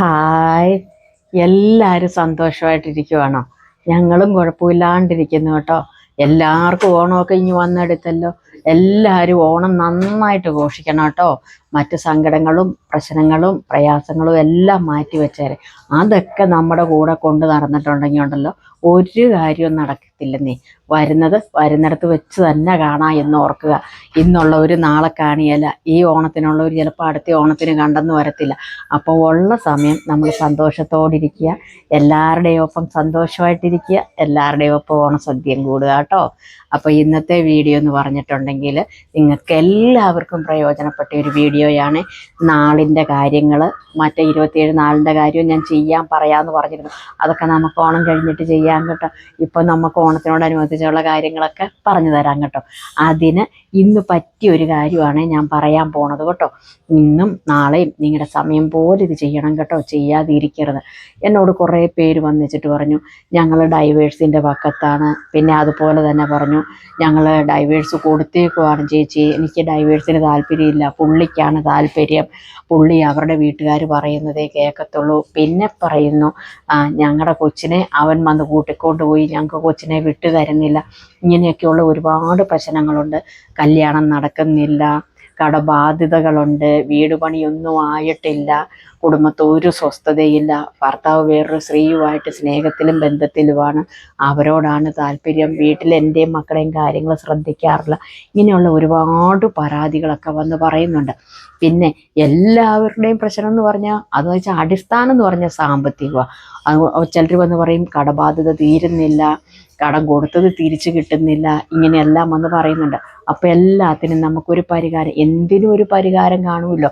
Hi, എല്ലാവരും സന്തോഷമായിട്ടിരിക്കുവാണോ? ഞങ്ങളും കുഴപ്പമില്ലാണ്ടിരിക്കുന്നു കേട്ടോ. എല്ലാവർക്കും ഓണമൊക്കെ ഇനി വന്നെടുത്തല്ലോ. എല്ലാവരും ഓണം നന്നായിട്ട് ഘോഷിക്കണം കേട്ടോ. മറ്റ് സങ്കടങ്ങളും പ്രശ്നങ്ങളും പ്രയാസങ്ങളും എല്ലാം മാറ്റി വെച്ചേരെ. അതൊക്കെ നമ്മുടെ കൂടെ കൊണ്ട് നടന്നിട്ടുണ്ടെങ്കിൽ ഉണ്ടല്ലോ ഒരു കാര്യവും നടക്കത്തില്ലെന്നേ. വരുന്നിടത്ത് വെച്ച് തന്നെ കാണാം എന്ന് ഓർക്കുക. ഇന്നുള്ളവർ നാളെ കാണിയല്ല, ഈ ഓണത്തിനുള്ളവർ ചിലപ്പോൾ അടുത്ത ഓണത്തിന് കണ്ടെന്ന് വരത്തില്ല. അപ്പോൾ ഉള്ള സമയം നമ്മൾ സന്തോഷത്തോടിരിക്കുക, എല്ലാവരുടെയും ഒപ്പം സന്തോഷമായിട്ടിരിക്കുക, എല്ലാവരുടെയും ഒപ്പം ഓണസദ്യയും കൂടുക കേട്ടോ. അപ്പോൾ ഇന്നത്തെ വീഡിയോ എന്ന് പറഞ്ഞിട്ടുണ്ടെങ്കിൽ നിങ്ങൾക്ക് എല്ലാവർക്കും പ്രയോജനപ്പെട്ട ഒരു വീഡിയോയാണ്. നാളിൻ്റെ കാര്യങ്ങൾ, മറ്റേ 27 നാളിൻ്റെ കാര്യം ഞാൻ പറയാമെന്ന് പറഞ്ഞിരുന്നു. അതൊക്കെ നമുക്ക് ഓണം കഴിഞ്ഞിട്ട് ചെയ്യാം കേട്ടോ. ഇപ്പം നമുക്ക് ഓണത്തിനോടനുബന്ധിച്ചുള്ള കാര്യങ്ങളൊക്കെ പറഞ്ഞു തരാം കേട്ടോ. അതിന് ഇന്ന് പറ്റിയൊരു കാര്യമാണ് ഞാൻ പറയാൻ പോണത് കേട്ടോ. ഇന്നും നാളെയും നിങ്ങളുടെ സമയം പോലെ ഇത് ചെയ്യണം കേട്ടോ, ചെയ്യാതിരിക്കരുത്. എന്നോട് കുറേ പേര് വന്നിച്ചിട്ട് പറഞ്ഞു ഞങ്ങൾ ഡൈവേഴ്സിൻ്റെ പക്കത്താണ്. പിന്നെ അതുപോലെ തന്നെ പറഞ്ഞു ഞങ്ങൾ ഡൈവേഴ്സ് കൊടുത്തേക്കുവാണ് ചേച്ചി, എനിക്ക് ഡൈവേഴ്സിന് താല്പര്യമില്ല, പുള്ളിക്കാണ് താല്പര്യം, പുള്ളി അവരുടെ വീട്ടുകാർ പറയുന്നതേ കേൾക്കത്തുള്ളൂ. പിന്നെ പറയുന്നു ഞങ്ങളുടെ കൊച്ചിനെ അവൻ വന്ന് കൂട്ടിക്കൊണ്ട് പോയി, ഞങ്ങൾക്ക് കൊച്ചിനെ വിട്ടു തരുന്നില്ല. ഇങ്ങനെയൊക്കെയുള്ള ഒരുപാട് പ്രശ്നങ്ങളുണ്ട്. കല്യാണം നടക്കുന്നില്ല, കടബാധ്യതകളുണ്ട്, വീട് പണിയൊന്നും ആയിട്ടില്ല, കുടുംബത്തിൽ ഒരു സ്വസ്ഥതയില്ല, ഭർത്താവ് വേറൊരു സ്ത്രീയുമായിട്ട് സ്നേഹത്തിലും ബന്ധത്തിലുമാണ്, അവരോടാണ് താല്പര്യം, വീട്ടിൽ എൻ്റെയും മക്കളെയും കാര്യങ്ങൾ ശ്രദ്ധിക്കാറില്ല. ഇങ്ങനെയുള്ള ഒരുപാട് പരാതികളൊക്കെ വന്ന് പറയുന്നുണ്ട്. പിന്നെ എല്ലാവരുടെയും പ്രശ്നം എന്ന് പറഞ്ഞാൽ അത് വെച്ചാൽ അടിസ്ഥാനം എന്ന് പറഞ്ഞാൽ സാമ്പത്തികമാണ്. ചിലർ വന്ന് പറയും കടബാധ്യത തീരുന്നില്ല, കടം കൊടുത്തത് തിരിച്ചു കിട്ടുന്നില്ല, ഇങ്ങനെയെല്ലാം വന്ന് പറയുന്നുണ്ട്. അപ്പം എല്ലാത്തിനും നമുക്കൊരു പരിഹാരം, എന്തിനും ഒരു പരിഹാരം കാണുമല്ലോ.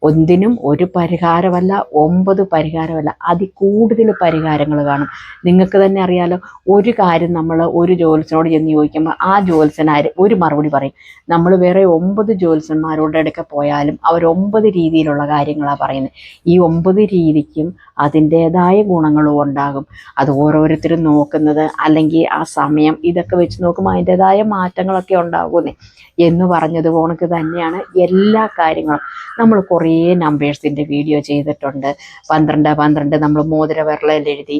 ഒന്നിനും ഒരു പരിഹാരമല്ല, 9 പരിഹാരമല്ല, അതിൽ കൂടുതൽ പരിഹാരങ്ങൾ കാണും. നിങ്ങൾക്ക് തന്നെ അറിയാലോ, ഒരു കാര്യം നമ്മൾ ഒരു ജ്യോത്സ്യനോട് ചെന്ന് ചോദിക്കുമ്പോൾ ആ ജ്യോത്സ്യനാര് ഒരു മറുപടി പറയും. നമ്മൾ വേറെ 9 ജ്യോത്സ്യന്മാരുടെ അടുക്ക പോയാലും അവർ 9 രീതിയിലുള്ള കാര്യങ്ങളാണ് പറയുന്നത്. ഈ 9 രീതിക്കും അതിൻ്റേതായ ഗുണങ്ങളും ഉണ്ടാകും. അത് ഓരോരുത്തരും നോക്കുന്നത് അല്ലെങ്കിൽ ആ സമയം ഇതൊക്കെ വെച്ച് നോക്കുമ്പോൾ അതിൻ്റേതായ മാറ്റങ്ങളൊക്കെ ഉണ്ടാകുന്നേ എന്ന് പറഞ്ഞത് കണക്ക് തന്നെയാണ് എല്ലാ കാര്യങ്ങളും. നമ്മൾ കുറേ നമ്പേഴ്സിൻ്റെ വീഡിയോ ചെയ്തിട്ടുണ്ട്. 12 നമ്മൾ മോതിര വിരലിലെഴുതി,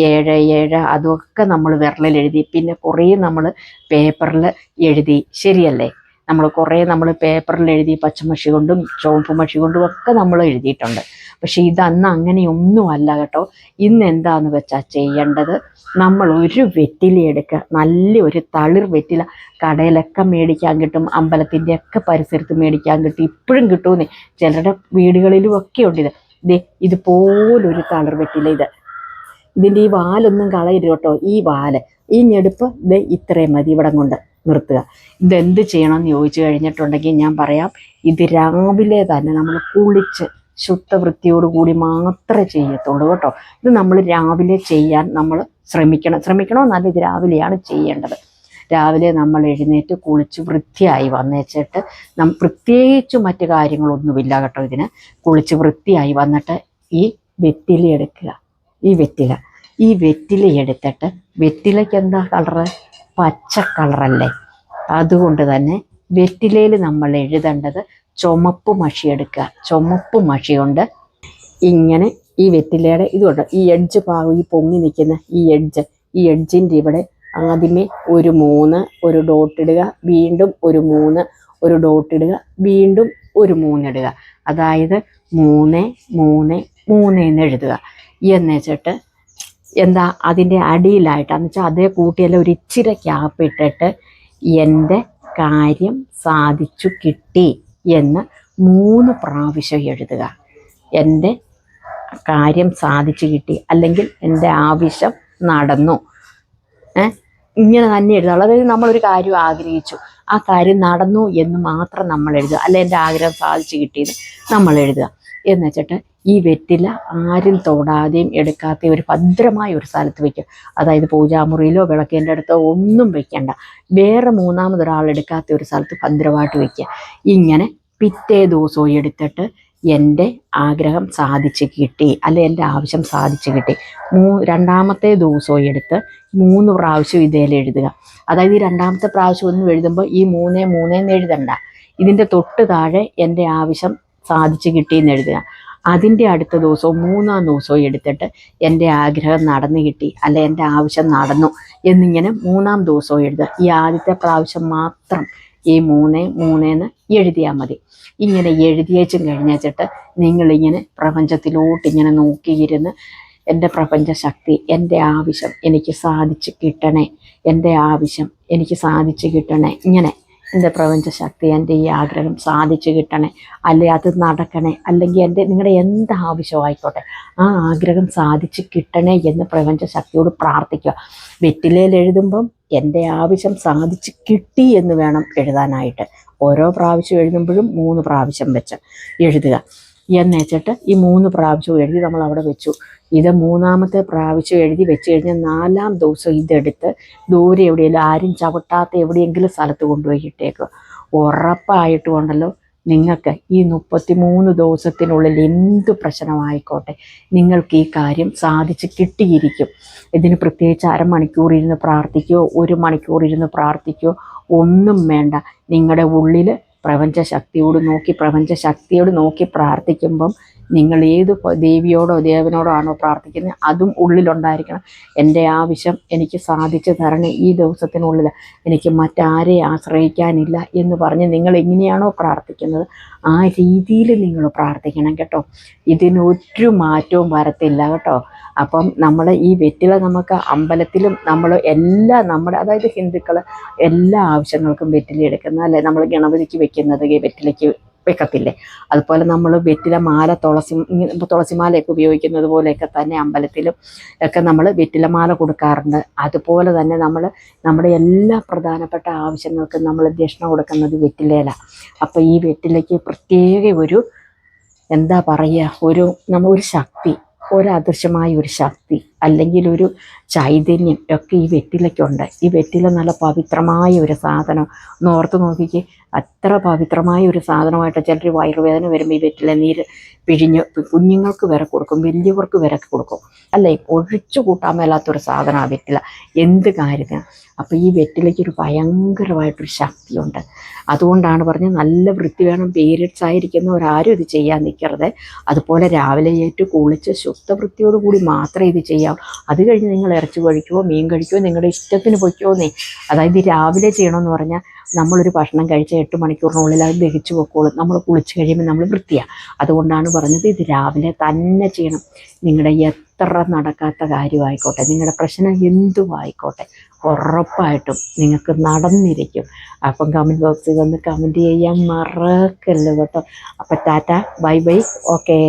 7 അതൊക്കെ നമ്മൾ വിരലിലെഴുതി, പിന്നെ കുറേ നമ്മൾ പേപ്പറിൽ എഴുതി, ശരിയല്ലേ? നമ്മൾ പേപ്പറിൽ എഴുതി, പച്ചമഷി കൊണ്ടും ചുവപ്പ് മഷി കൊണ്ടും ഒക്കെ നമ്മൾ എഴുതിയിട്ടുണ്ട്. പക്ഷെ ഇതന്ന് അങ്ങനെയൊന്നും അല്ല കേട്ടോ. ഇന്ന് എന്താന്ന് വെച്ചാൽ ചെയ്യേണ്ടത്, നമ്മൾ ഒരു വെറ്റില എടുക്കുക, നല്ലൊരു തളിർ വെറ്റില. കടയിലൊക്കെ മേടിക്കാൻ കിട്ടും, അമ്പലത്തിൻ്റെ ഒക്കെ പരിസരത്ത് മേടിക്കാൻ കിട്ടും, ഇപ്പോഴും കിട്ടുമെന്നേ, ചിലരുടെ വീടുകളിലും ഒക്കെ ഉണ്ട് ഇത്. ഇതുപോലൊരു തളിർ വെറ്റില. ഇതിൻ്റെ ഈ വാലൊന്നും കളയരുത് കേട്ടോ. ഈ ഞെടുപ്പ് ഇത്രയും മതി, ഇവിടം കൊണ്ട് നിർത്തുക. ഇതെന്ത് ചെയ്യണമെന്ന് ചോദിച്ചു കഴിഞ്ഞിട്ടുണ്ടെങ്കിൽ ഞാൻ പറയാം. ഇത് രാവിലെ തന്നെ നമ്മൾ കുളിച്ച് ശുദ്ധവൃത്തിയോടുകൂടി മാത്രമേ ചെയ്യത്തുള്ളൂ കേട്ടോ. ഇത് നമ്മൾ രാവിലെ ചെയ്യാൻ നമ്മൾ ശ്രമിക്കണമെന്നല്ല, ഇത് രാവിലെയാണ് ചെയ്യേണ്ടത്. രാവിലെ നമ്മൾ എഴുന്നേറ്റ് കുളിച്ച് വൃത്തിയായി വന്നേച്ചിട്ട് പ്രത്യേകിച്ച് മറ്റു കാര്യങ്ങളൊന്നുമില്ല കേട്ടോ. ഇതിന് കുളിച്ച് വൃത്തിയായി വന്നിട്ട് ഈ വെറ്റില എടുക്കുക. ഈ വെറ്റില എടുത്തിട്ട്, വെറ്റിലയ്ക്ക് എന്താ കളറ്? പച്ച കളറല്ലേ? അതുകൊണ്ട് തന്നെ വെറ്റിലയിൽ നമ്മൾ എഴുതേണ്ടത് ചുമപ്പ് മഷി എടുക്കുക. ചുമപ്പ് മഷി കൊണ്ട് ഇങ്ങനെ ഈ വെറ്റിലയുടെ ഇതുകൊണ്ട് ഈ എഡ്ജ് ഭാഗം, ഈ പൊങ്ങി നിൽക്കുന്ന ഈ എഡ്ജിൻ്റെ ഇവിടെ ആദ്യമേ ഒരു 3 ഒരു ഡോട്ട് ഇടുക, വീണ്ടും ഒരു 3 ഒരു ഡോട്ട് ഇടുക, വീണ്ടും ഒരു 3 ഇടുക. അതായത് 3 3 3 എന്ന് എഴുതുക. എന്നുവെച്ചിട്ട് എന്താ അതിൻ്റെ അടിയിലായിട്ട് എന്നുവെച്ചാൽ അതേ കൂട്ടിയെല്ലാം ഒരു ഇച്ചിരി ക്യാപ്പ് ഇട്ടിട്ട് എൻ്റെ കാര്യം സാധിച്ചു കിട്ടി എന്ന് 3 പ്രാവശ്യം എഴുതുക. എൻ്റെ കാര്യം സാധിച്ചു കിട്ടി, അല്ലെങ്കിൽ എൻ്റെ ആവശ്യം നടന്നു, ഇങ്ങനെ തന്നെ എഴുതുക. അതായത് നമ്മളൊരു കാര്യം ആഗ്രഹിച്ചു, ആ കാര്യം നടന്നു എന്ന് മാത്രം നമ്മൾ എഴുതുക, അല്ല എൻ്റെ ആഗ്രഹം സാധിച്ചു കിട്ടിയത് നമ്മൾ എഴുതുക. എന്ന് വെച്ചിട്ട് ഈ വെറ്റില ആരും തൊടാതെയും എടുക്കാത്ത ഒരു ഭദ്രമായ ഒരു സ്ഥലത്ത് വയ്ക്കുക. അതായത് പൂജാമുറിയിലോ വിളക്കേൻ്റെ അടുത്തോ ഒന്നും വെക്കേണ്ട, വേറെ 3ാമതൊരാൾ എടുക്കാത്ത ഒരു സ്ഥലത്ത് ഭദ്രമായിട്ട് വയ്ക്കുക. ഇങ്ങനെ പിറ്റേ ദിവസവും എടുത്തിട്ട് എൻ്റെ ആഗ്രഹം സാധിച്ചു കിട്ടി, അല്ലെ എൻ്റെ ആവശ്യം സാധിച്ചു കിട്ടി, 2ാമത്തെ ദിവസവും എടുത്ത് 3 പ്രാവശ്യം ഇതേൽ എഴുതുക. അതായത് ഈ 2ാമത്തെ പ്രാവശ്യം ഒന്നും എഴുതുമ്പോൾ ഈ 3 എന്ന് എഴുതണ്ട, ഇതിൻ്റെ തൊട്ട് താഴെ എൻ്റെ ആവശ്യം സാധിച്ചു കിട്ടിയെന്ന് എഴുതുക. അതിൻ്റെ അടുത്ത ദിവസവും 3-ാം ദിവസവും എടുത്തിട്ട് എൻ്റെ ആഗ്രഹം നടന്നു കിട്ടി, അല്ലെ എൻ്റെ ആവശ്യം നടന്നു എന്നിങ്ങനെ 3-ാം ദിവസവും എഴുതുക. ഈ ആദ്യത്തെ പ്രാവശ്യം മാത്രം ഈ 3 എഴുതിയാൽ മതി. ഇങ്ങനെ എഴുതിയേച്ചും കഴിഞ്ഞിട്ട് നിങ്ങളിങ്ങനെ പ്രപഞ്ചത്തിലോട്ട് ഇങ്ങനെ നോക്കിയിരുന്ന്, എൻ്റെ പ്രപഞ്ച ശക്തി, എൻ്റെ ആവശ്യം എനിക്ക് സാധിച്ച് കിട്ടണേ, എൻ്റെ ആവശ്യം എനിക്ക് സാധിച്ച് കിട്ടണേ, ഇങ്ങനെ എൻ്റെ പ്രപഞ്ച ശക്തി എൻ്റെ ഈ ആഗ്രഹം സാധിച്ചു കിട്ടണേ, അല്ലെ അത് നടക്കണേ, അല്ലെങ്കിൽ നിങ്ങളുടെ എന്ത് ആവശ്യമായിക്കോട്ടെ ആ ആഗ്രഹം സാധിച്ച് കിട്ടണേ എന്ന് പ്രപഞ്ച ശക്തിയോട് പ്രാർത്ഥിക്കുക. വെറ്റിലയിൽ എഴുതുമ്പം എൻ്റെ ആവശ്യം സാധിച്ച് കിട്ടി എന്ന് വേണം എഴുതാനായിട്ട്. ഓരോ പ്രാവശ്യം എഴുതുമ്പോഴും 3 പ്രാവശ്യം വെച്ച് എഴുതുക. എന്നുവെച്ചിട്ട് ഈ 3 പ്രാവശ്യവും എഴുതി നമ്മൾ അവിടെ വെച്ചു. ഇത് 3-ാമത്തെ പ്രാവശ്യം എഴുതി വെച്ച് കഴിഞ്ഞാൽ 4-ാം ദിവസം ഇതെടുത്ത് ദൂരെ എവിടെയെങ്കിലും ആരും ചവിട്ടാത്ത എവിടെയെങ്കിലും സ്ഥലത്ത് കൊണ്ടുപോയി ഇട്ടേക്കുക. ഉറപ്പായിട്ടുണ്ടല്ലോ നിങ്ങൾക്ക് ഈ 33 ദിവസത്തിനുള്ളിൽ എന്ത് പ്രശ്നമായിക്കോട്ടെ നിങ്ങൾക്ക് ഈ കാര്യം സാധിച്ച് കിട്ടിയിരിക്കും. ഇതിന് പ്രത്യേകിച്ച് അരമണിക്കൂർ ഇരുന്ന് പ്രാർത്ഥിക്കുകയോ 1 മണിക്കൂർ ഇരുന്ന് പ്രാർത്ഥിക്കുകയോ ഒന്നും വേണ്ട. നിങ്ങളുടെ ഉള്ളിൽ പ്രപഞ്ച ശക്തിയോട് നോക്കി പ്രാർത്ഥിക്കുമ്പം നിങ്ങൾ ഏത് ദേവിയോടോ ദേവനോടോ ആണോ പ്രാർത്ഥിക്കുന്നത് അതും ഉള്ളിലുണ്ടായിരിക്കണം. എൻ്റെ ആവശ്യം എനിക്ക് സാധിച്ചു തരണേ ഈ ദിവസത്തിനുള്ളിൽ, എനിക്ക് മറ്റാരെ ആശ്രയിക്കാനില്ല എന്ന് പറഞ്ഞ് നിങ്ങൾ എങ്ങനെയാണോ പ്രാർത്ഥിക്കുന്നത് ആ രീതിയിൽ നിങ്ങൾ പ്രാർത്ഥിക്കണം കേട്ടോ. ഇതിനൊരു മാറ്റവും വരത്തില്ല കേട്ടോ. അപ്പം നമ്മൾ ഈ വെറ്റില നമുക്ക് അമ്പലത്തിലും നമ്മൾ അതായത് ഹിന്ദുക്കൾ എല്ലാ ആവശ്യങ്ങൾക്കും വെറ്റില എടുക്കുന്ന, അല്ലെ നമ്മൾ ഗണപതിക്ക് വെക്കുന്നത് വെറ്റിലയ്ക്ക് വെക്കത്തില്ലേ, അതുപോലെ നമ്മൾ വെറ്റില മാല തുളസിമാലയൊക്കെ ഉപയോഗിക്കുന്നത് പോലെയൊക്കെ തന്നെ അമ്പലത്തിലും ഒക്കെ നമ്മൾ വെറ്റിലമാല കൊടുക്കാറുണ്ട്. അതുപോലെ തന്നെ നമ്മൾ നമ്മുടെ എല്ലാ പ്രധാനപ്പെട്ട ആവശ്യങ്ങൾക്കും നമ്മൾ ദക്ഷിണ കൊടുക്കുന്നത് വെറ്റിലയിലാണ്. അപ്പോൾ ഈ വെറ്റിലയ്ക്ക് പ്രത്യേക ഒരു എന്താ പറയുക, ഒരു ശക്തി, അദൃശ്യമായ ഒരു ശക്തി അല്ലെങ്കിൽ ഒരു ചൈതന്യം ഒക്കെ ഈ വെറ്റിലയ്ക്കുണ്ട്. ഈ വെറ്റില നല്ല പവിത്രമായ ഒരു സാധനം. ഒന്ന് ഓർത്ത് നോക്കിക്ക്, അത്ര പവിത്രമായ ഒരു സാധനമായിട്ട് ചിലർ വയറുവേദന വരുമ്പോൾ ഈ വെറ്റില നീര് പിഴിഞ്ഞ് കുഞ്ഞുങ്ങൾക്ക് വരെ കൊടുക്കും, വലിയവർക്ക് വരെ കൊടുക്കും, അല്ലേ? ഒഴിച്ചു കൂട്ടാൻ മേലാത്തൊരു സാധനമാണ് വെറ്റില എന്ത് കാര്യത്തിന്. അപ്പോൾ ഈ വെറ്റിലയ്ക്കൊരു ഭയങ്കരമായിട്ടൊരു ശക്തിയുണ്ട്. അതുകൊണ്ടാണ് പറഞ്ഞത് നല്ല വൃത്തി വേണം. പീരിയഡ്സ് ആയിരിക്കുന്നവരാരും ഇത് ചെയ്യാൻ നിൽക്കരുത്. അതുപോലെ രാവിലെ കുളിച്ച് ശുദ്ധവൃത്തിയോട് കൂടി മാത്രമേ ഇത് ചെയ്യാവൂ. അത് കഴിഞ്ഞ് നിങ്ങൾ ഇറച്ചി കഴിക്കുമോ മീൻ കഴിക്കുമോ നിങ്ങളുടെ ഇഷ്ടത്തിന് പൊയ്ക്കോന്നേ. അതായത് രാവിലെ ചെയ്യണമെന്ന് പറഞ്ഞാൽ നമ്മളൊരു ഭക്ഷണം കഴിച്ച 8 മണിക്കൂറിനുള്ളിൽ അത് ദഹിച്ചു പൊക്കോളും. നമ്മൾ കുളിച്ച് കഴിയുമ്പോൾ നമ്മൾ വൃത്തിയാണ്. അതുകൊണ്ടാണ് പറഞ്ഞത് ഇത് രാവിലെ തന്നെ ചെയ്യണം. നിങ്ങളുടെ എത്ര നടക്കാത്ത കാര്യമായിക്കോട്ടെ, നിങ്ങളുടെ പ്രശ്നം എന്തും ആയിക്കോട്ടെ, ഉറപ്പായിട്ടും നിങ്ങൾക്ക് നടന്നിരിക്കും. അപ്പം കമൻറ്റ് ബോക്സിൽ വന്ന് കമൻറ്റ് ചെയ്യാൻ മറക്കല്ലോ കേട്ടോ. അപ്പം ടാറ്റ, ബൈ ബൈ, ഓക്കേ.